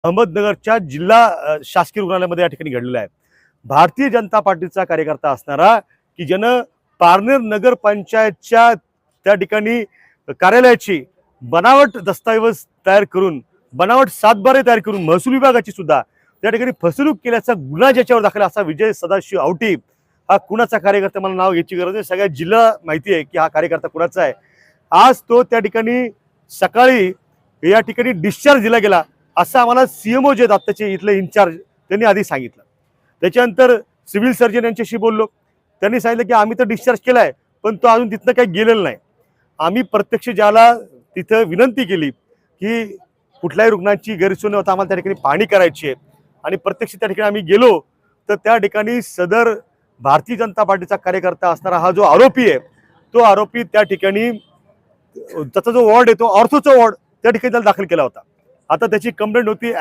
अहमदनगरच्या जिल्हा शासकीय रुग्णालयामध्ये या ठिकाणी घडलेला आहे। भारतीय जनता पार्टीचा कार्यकर्ता असणारा की ज्यानं पारनेर नगरपंचायतच्या त्या ठिकाणी कार्यालयाची बनावट दस्तऐवज तयार करून, बनावट सातबारे तयार करून महसूल विभागाची सुद्धा त्या ठिकाणी फसवणूक केल्याचा गुन्हा ज्याच्यावर दाखल असा विजय सदाशिव आवटी हा कुणाचा कार्यकर्ता, मला नाव घ्यायची गरज नाही, सगळ्या जिल्हा माहिती आहे की हा कार्यकर्ता कुणाचा आहे। आज तो त्या ठिकाणी सकाळी या ठिकाणी डिस्चार्ज दिला गेला असं आम्हाला सीएमओ जे आत्ताचे इथले इन्चार्ज त्यांनी आधी सांगितलं। त्याच्यानंतर सिव्हिल सर्जन यांच्याशी बोललो, त्यांनी सांगितलं की आम्ही तर डिस्चार्ज केलाय पण तो अजून तिथनं काही गेलेला नाही। आम्ही प्रत्यक्ष ज्याला तिथं विनंती केली की कुठल्याही रुग्णांची गैरसोय न होता आम्हाला त्या ठिकाणी पाहणी करायची आहे आणि प्रत्यक्ष त्या ठिकाणी आम्ही गेलो तर त्या ठिकाणी सदर भारतीय जनता पार्टीचा कार्यकर्ता असणारा हा जो आरोपी आहे तो आरोपी त्या ठिकाणी त्याचा जो वॉर्ड आहे तो ऑर्थोचा वॉर्ड त्या ठिकाणी त्याला दाखल केला होता। आता त्याची कंप्लेंट होती